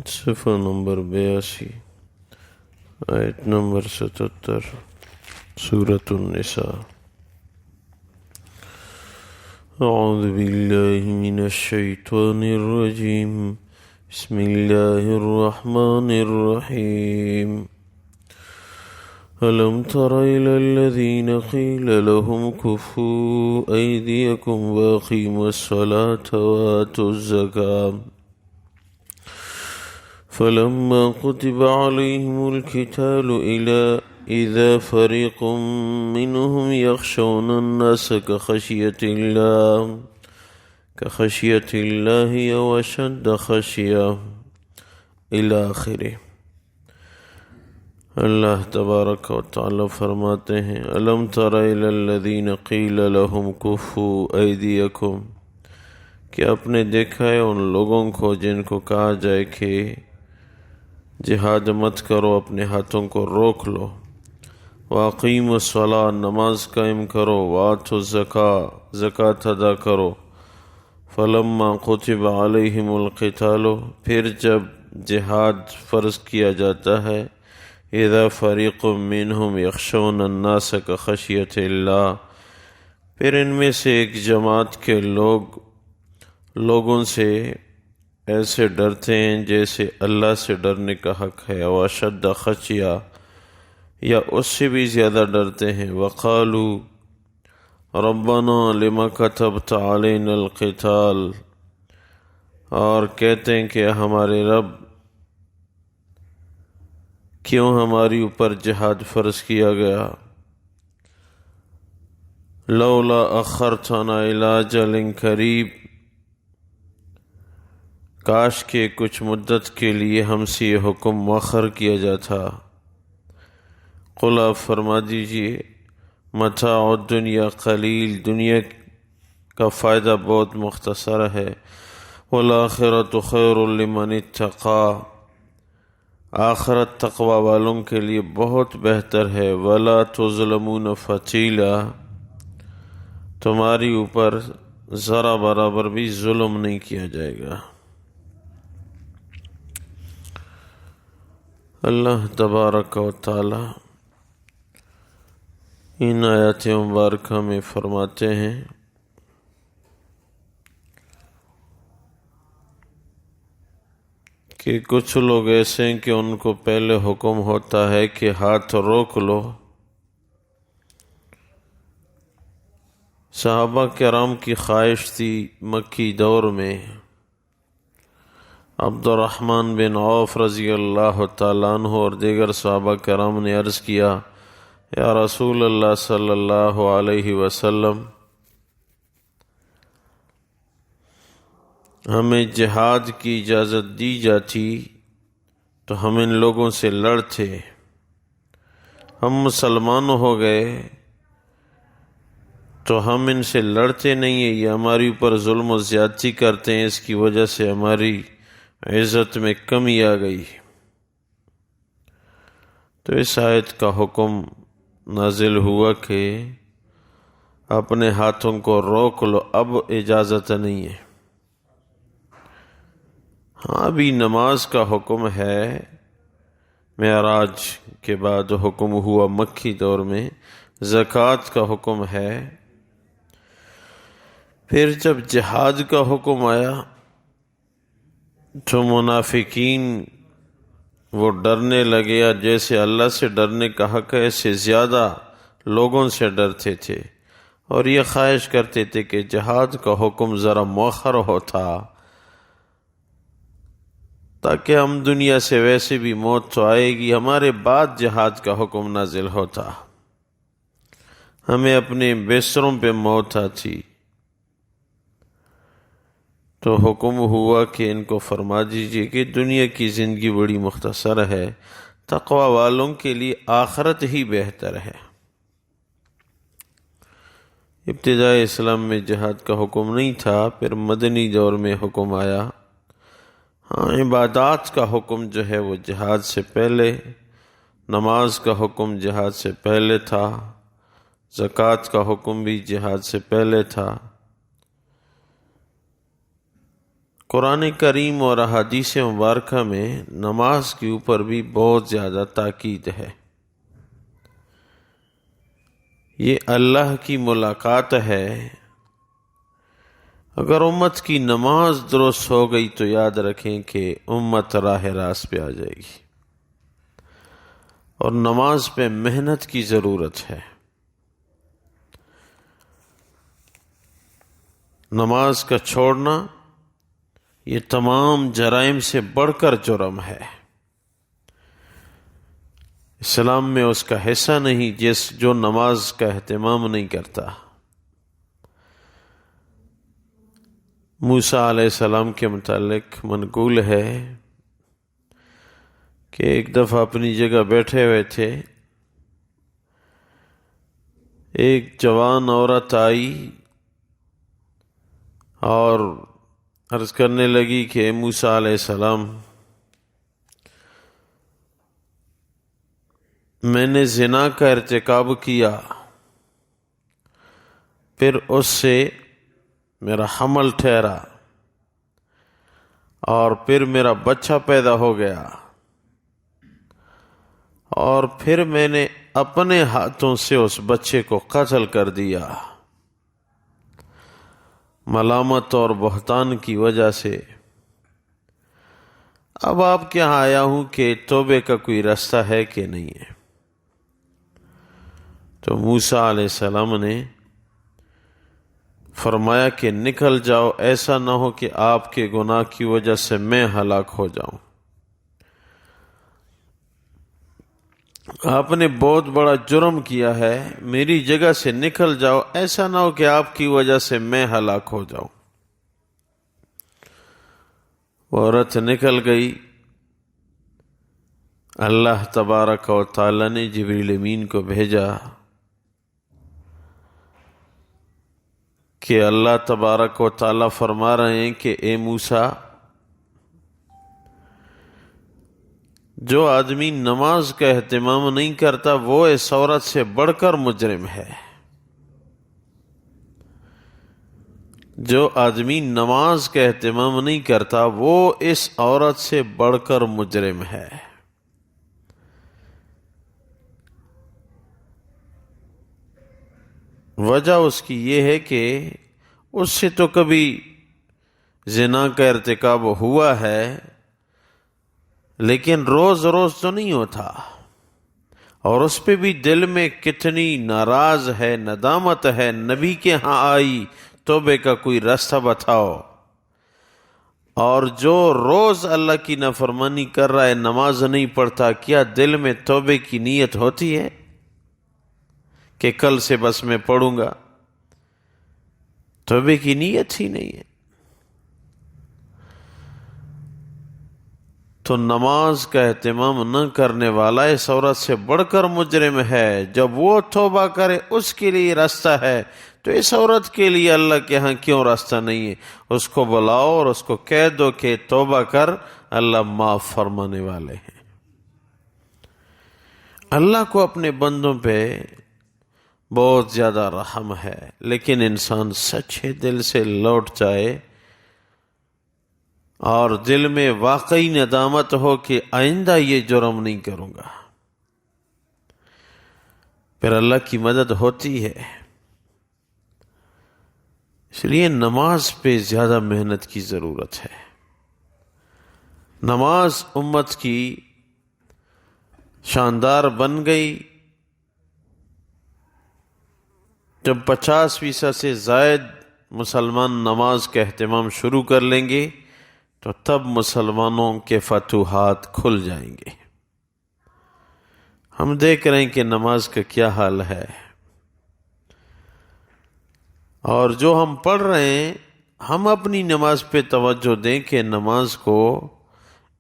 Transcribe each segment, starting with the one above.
صفحہ نمبر 82، آیت نمبر 77، سورة النساء۔ اعوذ باللہ من الشیطان الرجیم، بسم اللہ الرحمن الرحیم۔ ألم تر إلى الذين قيل لهم كفوا أيديكم وأقيموا الصلاة وآتوا الزكاة فلما كتب عليهم القتال إذا فريق منهم يخشون الناس كخشية الله أو أشد خشية إلى آخره۔ اللہ تبارک و تعالی فرماتے ہیں، الم تر الی الذین قیل لهم کفوا ایدیکم، کہ آپ نے دیکھا ہے ان لوگوں کو جن کو کہا جائے کہ جہاد مت کرو، اپنے ہاتھوں کو روک لو، واقیموا الصلاۃ، نماز قائم کرو، وآتوا الزکاۃ، زکوٰۃ ادا کرو، فلما کتب علیہم القتال، پھر جب جہاد فرض کیا جاتا ہے، اذا فریق منہم یخشون الناس کخشیۃ اللہ، پھر ان میں سے ایک جماعت کے لوگوں سے ایسے ڈرتے ہیں جیسے اللہ سے ڈرنے کا حق ہے، او اشد خشیہ، یا اس سے بھی زیادہ ڈرتے ہیں، وقالوا ربنا لما كتبت علینا القتال، اور کہتے ہیں کہ ہمارے رب کیوں ہماری اوپر جہاد فرض کیا گیا، لولا اخرتنا الی اجل قریب، کاش کہ کچھ مدت کے لیے ہم سے یہ حکم مؤخر کیا جاتا۔ قل آپ فرما دیجئے، متاع الدنیا قلیل، دنیا کا فائدہ بہت مختصر ہے، والآخرۃ خیر لمن اتقی، آخرت تقوی والوں کے لیے بہت بہتر ہے، ولا تظلمون فتیلا، تمہاری اوپر ذرا برابر بھی ظلم نہیں کیا جائے گا۔ اللہ تبارک و تعالی ان آیات مبارکہ میں فرماتے ہیں کہ کچھ لوگ ایسے ہیں کہ ان کو پہلے حکم ہوتا ہے کہ ہاتھ روک لو۔ صحابہ کرام کی خواہش تھی مکی دور میں، عبد الرحمن بن عوف رضی اللہ تعالیٰ عنہ اور دیگر صحابہ کرام نے عرض کیا، یا رسول اللہ صلی اللہ علیہ وسلم، ہمیں جہاد کی اجازت دی جاتی تو ہم ان لوگوں سے لڑتے، ہم مسلمان ہو گئے تو ہم ان سے لڑتے نہیں ہیں، یہ ہماری اوپر ظلم و زیادتی کرتے ہیں، اس کی وجہ سے ہماری عزت میں کمی آ گئی۔ تو اس آیت کا حکم نازل ہوا کہ اپنے ہاتھوں کو روک لو، اب اجازت نہیں ہے۔ ہاں ابھی نماز کا حکم ہے، معراج کے بعد حکم ہوا مکی دور میں، زکوٰۃ کا حکم ہے، پھر جب جہاد کا حکم آیا تو منافقین وہ ڈرنے لگے، جیسے اللہ سے ڈرنے کا حق ہے ایسے زیادہ لوگوں سے ڈرتے تھے، اور یہ خواہش کرتے تھے کہ جہاد کا حکم ذرا مؤخر ہوتا تاکہ ہم دنیا سے ویسے بھی موت تو آئے گی، ہمارے بعد جہاد کا حکم نازل ہوتا، ہمیں اپنے بستروں پہ موت آتی۔ تو حکم ہوا کہ ان کو فرما دیجئے کہ دنیا کی زندگی بڑی مختصر ہے، تقوی والوں کے لیے آخرت ہی بہتر ہے۔ ابتدائی اسلام میں جہاد کا حکم نہیں تھا، پھر مدنی دور میں حکم آیا۔ ہاں عبادات کا حکم جو ہے وہ جہاد سے پہلے، نماز کا حکم جہاد سے پہلے تھا، زکوٰۃ کا حکم بھی جہاد سے پہلے تھا۔ قرآن کریم اور احادیث مبارکہ میں نماز کے اوپر بھی بہت زیادہ تاکید ہے۔ یہ اللہ کی ملاقات ہے۔ اگر امت کی نماز درست ہو گئی تو یاد رکھیں کہ امت راہ راست پہ آ جائے گی، اور نماز پہ محنت کی ضرورت ہے۔ نماز کا چھوڑنا یہ تمام جرائم سے بڑھ کر جرم ہے۔ اسلام میں اس کا حصہ نہیں جو نماز کا اہتمام نہیں کرتا۔ موسیٰ علیہ السلام کے متعلق منقول ہے کہ ایک دفعہ اپنی جگہ بیٹھے ہوئے تھے، ایک جوان عورت آئی اور عرض کرنے لگی کہ موسیٰ علیہ السلام، میں نے زنا کا ارتکاب کیا، پھر اس سے میرا حمل ٹھہرا اور پھر میرا بچہ پیدا ہو گیا، اور پھر میں نے اپنے ہاتھوں سے اس بچے کو قتل کر دیا، ملامت اور بہتان کی وجہ سے۔ اب آپ کے یہاں آیا ہوں کہ توبے کا کوئی راستہ ہے کہ نہیں ہے؟ تو موسیٰ علیہ السلام نے فرمایا کہ نکل جاؤ، ایسا نہ ہو کہ آپ کے گناہ کی وجہ سے میں ہلاک ہو جاؤں۔ آپ نے بہت بڑا جرم کیا ہے، میری جگہ سے نکل جاؤ، ایسا نہ ہو کہ آپ کی وجہ سے میں ہلاک ہو جاؤں۔ وہ عورت نکل گئی۔ اللہ تبارک و تعالی نے جبریل امین کو بھیجا کہ اللہ تبارک و تعالی فرما رہے ہیں کہ اے موسیٰ، جو آدمی نماز کا اہتمام نہیں کرتا وہ اس عورت سے بڑھ کر مجرم ہے۔ جو آدمی نماز کا اہتمام نہیں کرتا وہ اس عورت سے بڑھ کر مجرم ہے۔ وجہ اس کی یہ ہے کہ اس سے تو کبھی زنا کا ارتکاب ہوا ہے، لیکن روز روز تو نہیں ہوتا، اور اس پہ بھی دل میں کتنی ناراض ہے، ندامت ہے۔ نبی کے ہاں آئی، توبے کا کوئی راستہ بتاؤ۔ اور جو روز اللہ کی نافرمانی کر رہا ہے، نماز نہیں پڑھتا، کیا دل میں توبے کی نیت ہوتی ہے کہ کل سے بس میں پڑھوں گا؟ توبے کی نیت ہی نہیں ہے۔ تو نماز کا اہتمام نہ کرنے والا اس عورت سے بڑھ کر مجرم ہے۔ جب وہ توبہ کرے اس کے لیے راستہ ہے، تو اس عورت کے لیے اللہ کے ہاں کیوں راستہ نہیں ہے؟ اس کو بلاؤ اور اس کو کہہ دو کہ توبہ کر، اللہ معاف فرمانے والے ہیں۔ اللہ کو اپنے بندوں پہ بہت زیادہ رحم ہے، لیکن انسان سچے دل سے لوٹ جائے اور دل میں واقعی ندامت ہو کہ آئندہ یہ جرم نہیں کروں گا، پھر اللہ کی مدد ہوتی ہے۔ اس لیے نماز پہ زیادہ محنت کی ضرورت ہے۔ نماز امت کی شاندار بن گئی جب 50% سے زائد مسلمان نماز کا اہتمام شروع کر لیں گے تو تب مسلمانوں کے فتوحات کھل جائیں گے۔ ہم دیکھ رہے ہیں کہ نماز کا کیا حال ہے، اور جو ہم پڑھ رہے ہیں ہم اپنی نماز پہ توجہ دیں کہ نماز کو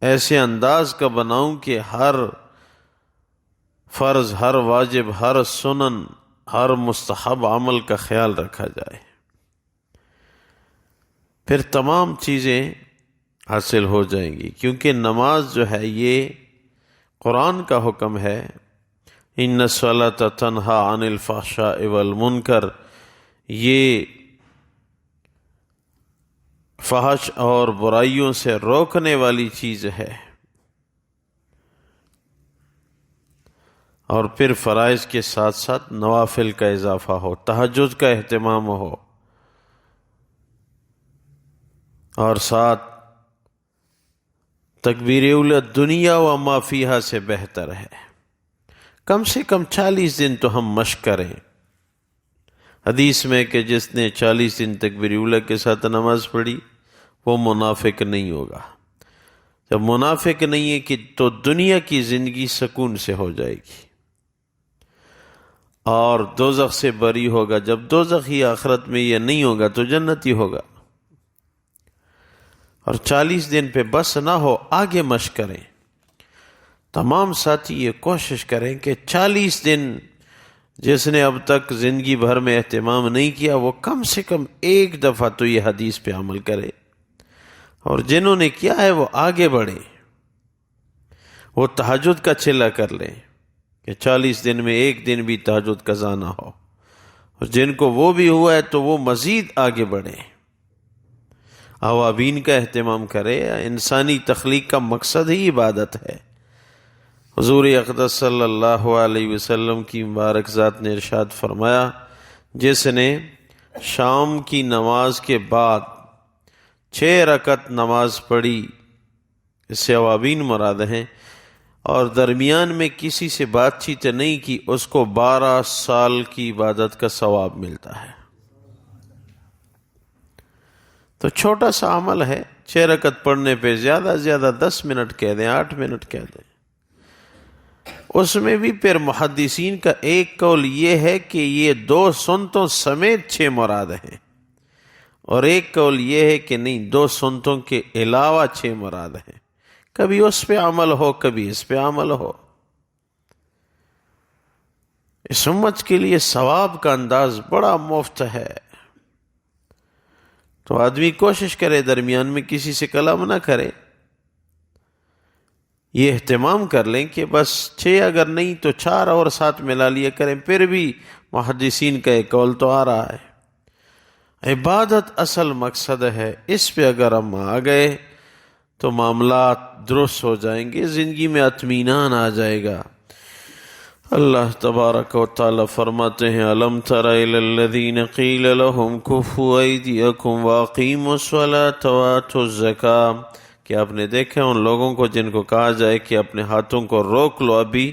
ایسے انداز کا بناؤں کہ ہر فرض، ہر واجب، ہر سنن، ہر مستحب عمل کا خیال رکھا جائے، پھر تمام چیزیں حاصل ہو جائیں گی۔ کیونکہ نماز جو ہے یہ قرآن کا حکم ہے، ان الصلاۃ تنہی عن الفحشاء والمنکر، یہ فحش اور برائیوں سے روکنے والی چیز ہے، اور پھر فرائض کے ساتھ ساتھ نوافل کا اضافہ ہو، تہجد کا اہتمام ہو، اور ساتھ تکبیر اولی دنیا و ما فیہا سے بہتر ہے۔ کم سے کم 40 دن تو ہم مشق کریں۔ حدیث میں کہ جس نے 40 دن تکبیر اولی کے ساتھ نماز پڑھی وہ منافق نہیں ہوگا۔ جب منافق نہیں ہے کہ تو دنیا کی زندگی سکون سے ہو جائے گی اور دوزخ سے بری ہوگا۔ جب دوزخ ہی آخرت میں یہ نہیں ہوگا تو جنتی ہوگا۔ اور 40 دن پہ بس نہ ہو، آگے مشق کریں۔ تمام ساتھی یہ کوشش کریں کہ 40 دن جس نے اب تک زندگی بھر میں اہتمام نہیں کیا وہ کم سے کم ایک دفعہ تو یہ حدیث پہ عمل کرے، اور جنہوں نے کیا ہے وہ آگے بڑھیں، وہ تہجد کا چلہ کر لیں کہ 40 دن میں ایک دن بھی تہجد قضا نہ ہو، اور جن کو وہ بھی ہوا ہے تو وہ مزید آگے بڑھیں، اوابین کا اہتمام کرے۔ انسانی تخلیق کا مقصد ہی عبادت ہے۔ حضور اقدس صلی اللہ علیہ وسلم کی مبارک ذات نے ارشاد فرمایا، جس نے شام کی نماز کے بعد 6 رکعت نماز پڑھی، اس سے اوابین مراد ہیں، اور درمیان میں کسی سے بات چیت نہیں کی، اس کو 12 سال کی عبادت کا ثواب ملتا ہے۔ تو چھوٹا سا عمل ہے، 6 رکعت پڑھنے پہ زیادہ زیادہ 10 منٹ کہہ دیں، 8 منٹ کہہ دیں۔ اس میں بھی پھر محدثین کا ایک قول یہ ہے کہ یہ 2 سنتوں سمیت 6 مراد ہیں، اور ایک قول یہ ہے کہ نہیں، 2 سنتوں کے علاوہ 6 مراد ہیں۔ کبھی اس پہ عمل ہو، کبھی اس پہ عمل ہو۔ اس امت کے لیے ثواب کا انداز بڑا مفت ہے، تو آدمی کوشش کرے درمیان میں کسی سے کلام نہ کرے۔ یہ اہتمام کر لیں کہ بس 6 اگر نہیں تو 4 اور ساتھ ملا لیا کریں، پھر بھی محدثین کا ایک قول تو آ رہا ہے۔ عبادت اصل مقصد ہے، اس پہ اگر ہم آ گئے تو معاملات درست ہو جائیں گے، زندگی میں اطمینان آ جائے گا۔ اللہ تبارک و تعالی فرماتے ہیں، الم تر الی الذین قیل لهم کفوا ایدیکم واقیموا الصلاۃ وآتوا الزکاۃ، کہ آپ نے دیکھا ان لوگوں کو جن کو کہا جائے کہ اپنے ہاتھوں کو روک لو، ابھی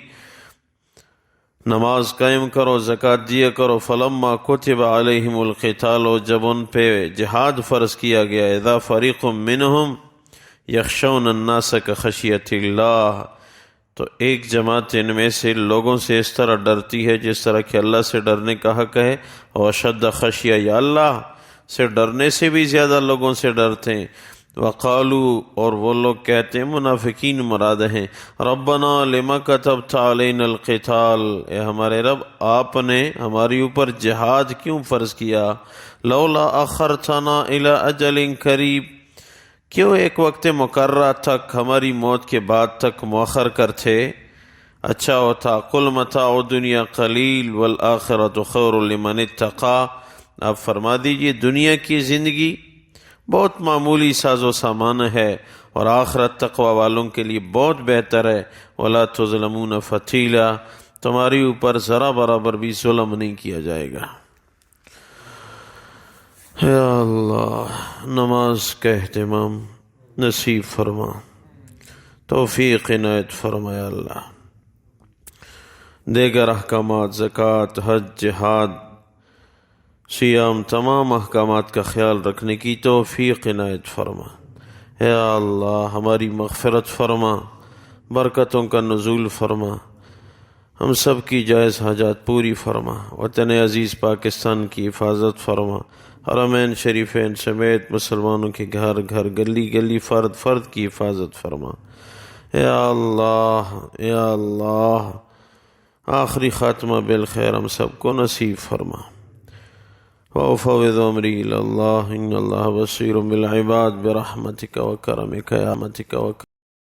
نماز قائم کرو، زکوٰۃ دیا کرو، فلما کتب علیہم القتال، جب ان پہ جہاد فرض کیا گیا، اذا فریق منہم یخشون الناس کخشیۃ اللہ، تو ایک جماعت ان میں سے لوگوں سے اس طرح ڈرتی ہے جس طرح کہ اللہ سے ڈرنے کا حق ہے، اور اشد خشیہ، یا اللہ سے ڈرنے سے بھی زیادہ لوگوں سے ڈرتے ہیں۔ وقالو، اور وہ لوگ کہتے ہیں، منافقین مراد ہیں، ربنا لما کتبت علینا القتال، اے ہمارے رب آپ نے ہماری اوپر جہاد کیوں فرض کیا، لولا اخرتنا الی اجل قریب، کیوں ایک وقت مقررہ تک، ہماری موت کے بعد تک مؤخر کرتے، اچھا ہوتا۔ قل متاع الدنیا قلیل والآخرۃ خیر لمن اتقی، آپ فرما دیجئے دنیا کی زندگی بہت معمولی ساز و سامان ہے، اور آخرت تقوی والوں کے لیے بہت بہتر ہے۔ ولا تظلمون فتیلا، تمہاری اوپر ذرا برابر بھی ظلم نہیں کیا جائے گا۔ یا اللہ، نماز کا اہتمام نصیب فرما، توفیق عنایت فرما یا اللہ۔ دیگر احکامات، زکوٰۃ، حج، جہاد، سیام، تمام احکامات کا خیال رکھنے کی توفیق عنایت فرما۔ یا اللہ، ہماری مغفرت فرما، برکتوں کا نزول فرما، ہم سب کی جائز حاجات پوری فرما، وطن عزیز پاکستان کی حفاظت فرما، حرمین شریفین سمیت مسلمانوں کے گھر گھر، گلی گلی، فرد فرد کی حفاظت فرما۔ یا اللہ، یا اللہ، آخری خاتمہ بالخیر ہم سب کو نصیب فرما۔ وَأُفَوِّضُ أَمْرِي إِلَى اللَّهِ إِنَّ اللَّهَ بَصِيرٌ بِالْعِبَادِ بِرَحْمَتِكَ وَكَرَمِكَ يَا مَتِكَ